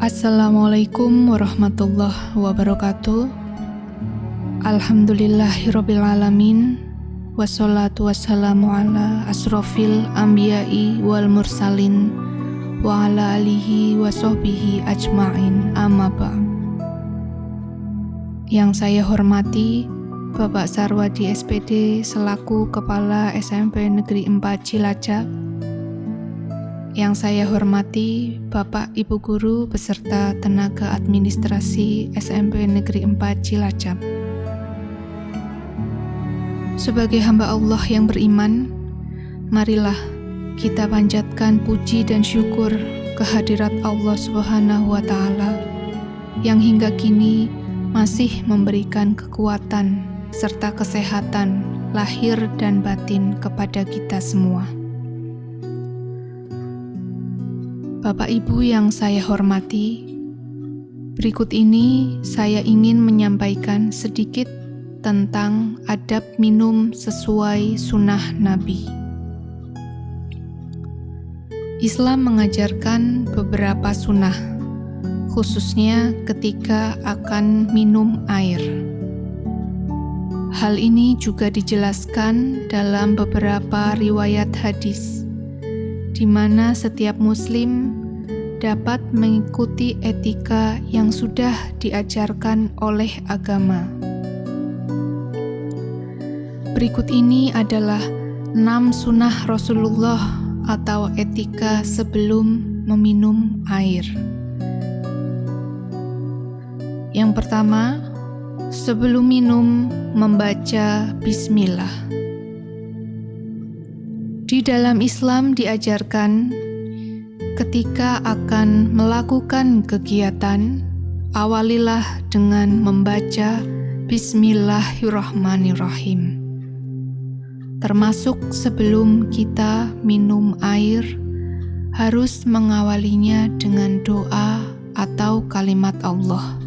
Assalamualaikum warahmatullahi wabarakatuh. Alhamdulillahirrabbilalamin. Wassalatu wassalamu ala asrofil anbiya'i wal mursalin wa ala alihi wa sahbihi ajma'in, amma ba'd. Yang saya hormati Bapak Sarwadi SPD selaku Kepala SMP Negeri 4 Cilacap. Yang saya hormati Bapak Ibu Guru beserta tenaga administrasi SMP Negeri 4 Cilacap. Sebagai hamba Allah yang beriman, marilah kita panjatkan puji dan syukur kehadirat Allah Subhanahu wa Ta'ala yang hingga kini masih memberikan kekuatan serta kesehatan lahir dan batin kepada kita semua. Bapak Ibu yang saya hormati, berikut ini saya ingin menyampaikan sedikit tentang adab minum sesuai sunnah Nabi. Islam mengajarkan beberapa sunnah, khususnya ketika akan minum air. Hal ini juga dijelaskan dalam beberapa riwayat hadis, di mana setiap muslim dapat mengikuti etika yang sudah diajarkan oleh agama. Berikut ini adalah 6 sunnah Rasulullah atau etika sebelum meminum air. Yang pertama, sebelum minum membaca bismillah. Di dalam Islam diajarkan ketika akan melakukan kegiatan, awalilah dengan membaca Bismillahirrahmanirrahim. Termasuk sebelum kita minum air, harus mengawalinya dengan doa atau kalimat Allah.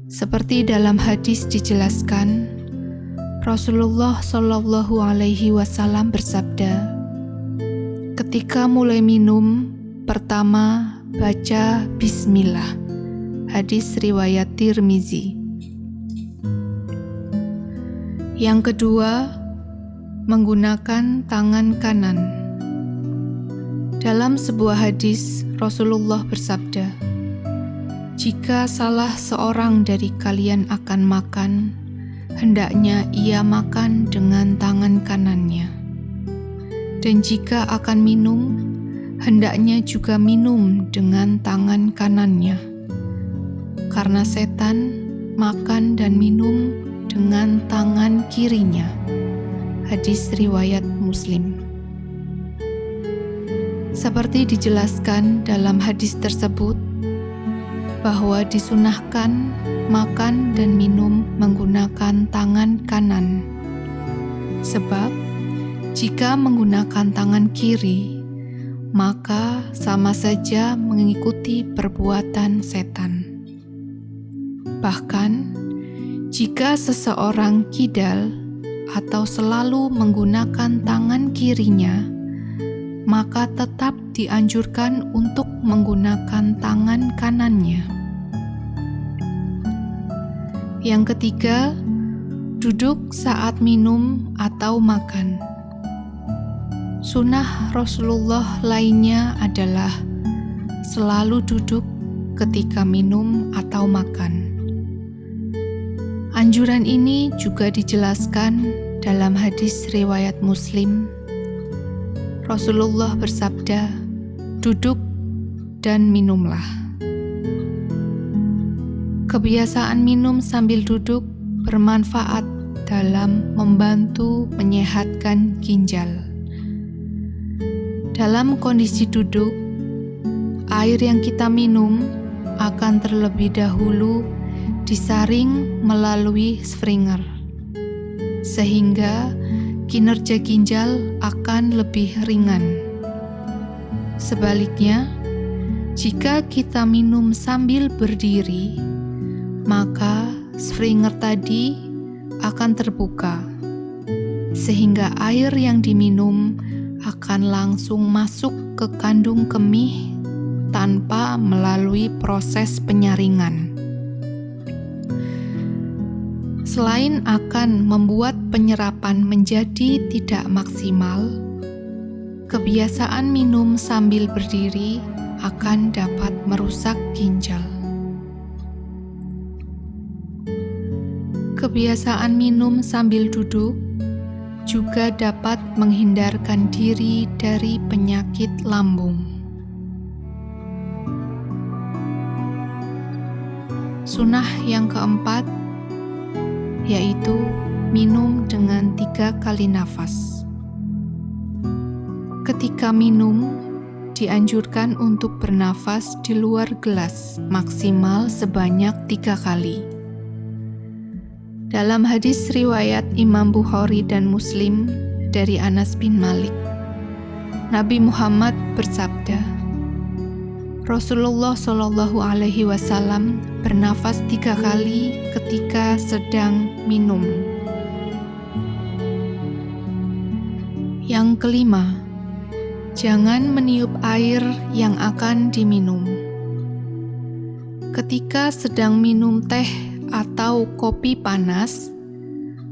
Seperti dalam hadis dijelaskan, Rasulullah Shallallahu Alaihi Wasallam bersabda, ketika mulai minum, pertama baca Bismillah. Hadis riwayat Tirmizi. Yang kedua, menggunakan tangan kanan. Dalam sebuah hadis, Rasulullah bersabda, jika salah seorang dari kalian akan makan, hendaknya ia makan dengan tangan kanannya. Dan jika akan minum, hendaknya juga minum dengan tangan kanannya. Karena setan makan dan minum dengan tangan kirinya. Hadis riwayat Muslim. Seperti dijelaskan dalam hadis tersebut, bahwa disunahkan makan dan minum menggunakan tangan kanan. Sebab jika menggunakan tangan kiri, maka sama saja mengikuti perbuatan setan. Bahkan jika seseorang kidal atau selalu menggunakan tangan kirinya, maka tetap dianjurkan untuk menggunakan tangan kanannya. Yang ketiga, duduk saat minum atau makan. Sunnah Rasulullah lainnya adalah selalu duduk ketika minum atau makan. Anjuran ini juga dijelaskan dalam hadis riwayat Muslim. Rasulullah bersabda, duduk dan minumlah. Kebiasaan minum sambil duduk bermanfaat dalam membantu menyehatkan ginjal. Dalam kondisi duduk, air yang kita minum akan terlebih dahulu disaring melalui springer, sehingga kinerja ginjal akan lebih ringan. Sebaliknya, jika kita minum sambil berdiri, maka springer tadi akan terbuka, sehingga air yang diminum akan langsung masuk ke kandung kemih tanpa melalui proses penyaringan. Selain akan membuat penyerapan menjadi tidak maksimal, kebiasaan minum sambil berdiri akan dapat merusak ginjal. Kebiasaan minum sambil duduk juga dapat menghindarkan diri dari penyakit lambung. Sunnah yang keempat yaitu minum dengan 3 kali nafas. Ketika minum, dianjurkan untuk bernafas di luar gelas maksimal sebanyak 3 kali. Dalam hadis riwayat Imam Bukhari dan Muslim dari Anas bin Malik, Nabi Muhammad bersabda, Rasulullah Shallallahu Alaihi Wasallam bernafas 3 kali ketika sedang minum. Yang kelima, jangan meniup air yang akan diminum. Ketika sedang minum teh atau kopi panas,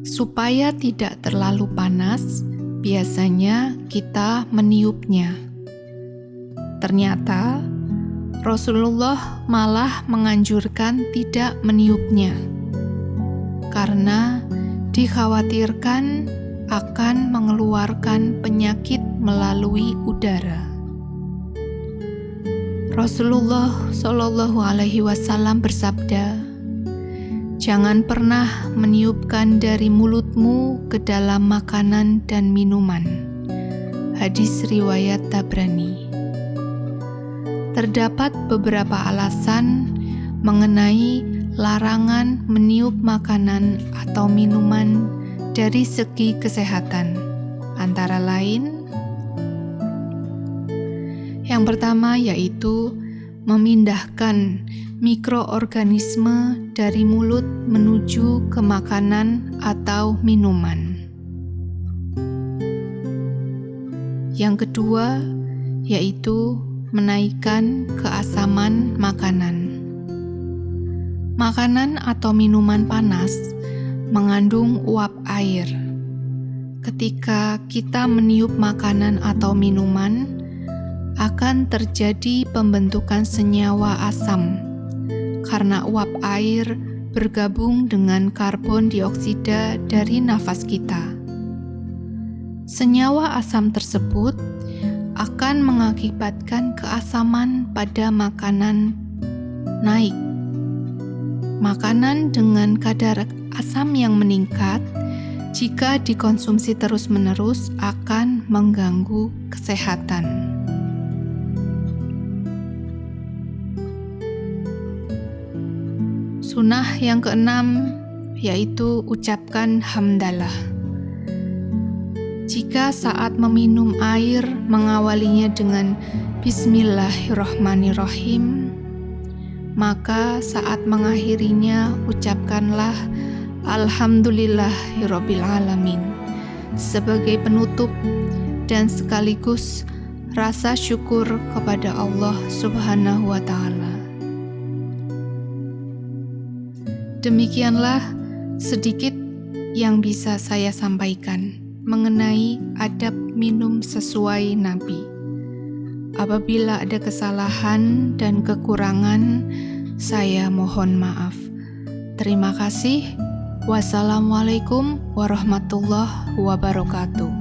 supaya tidak terlalu panas, biasanya kita meniupnya. Ternyata Rasulullah malah menganjurkan tidak meniupnya, karena dikhawatirkan akan mengeluarkan penyakit melalui udara. Rasulullah Shallallahu Alaihi Wasallam bersabda, jangan pernah meniupkan dari mulutmu ke dalam makanan dan minuman. Hadis riwayat Tabrani. Terdapat beberapa alasan mengenai larangan meniup makanan atau minuman dari segi kesehatan. Antara lain, yang pertama yaitu memindahkan mikroorganisme dari mulut menuju ke makanan atau minuman. Yang kedua yaitu menaikkan keasaman makanan. Makanan atau minuman panas mengandung uap air. Ketika kita meniup makanan atau minuman, akan terjadi pembentukan senyawa asam karena uap air bergabung dengan karbon dioksida dari nafas kita. Senyawa asam tersebut akan mengakibatkan keasaman pada makanan naik. Makanan dengan kadar asam yang meningkat, jika dikonsumsi terus-menerus akan mengganggu kesehatan. Sunnah yang keenam yaitu ucapkan hamdalah. Jika saat meminum air mengawalinya dengan Bismillahirrahmanirrahim, maka saat mengakhirinya ucapkanlah Alhamdulillahirabbil alamin sebagai penutup dan sekaligus rasa syukur kepada Allah Subhanahu wa Ta'ala. Demikianlah sedikit yang bisa saya sampaikan mengenai adab minum sesuai Nabi. Apabila ada kesalahan dan kekurangan, saya mohon maaf. Terima kasih. Wassalamualaikum warahmatullahi wabarakatuh.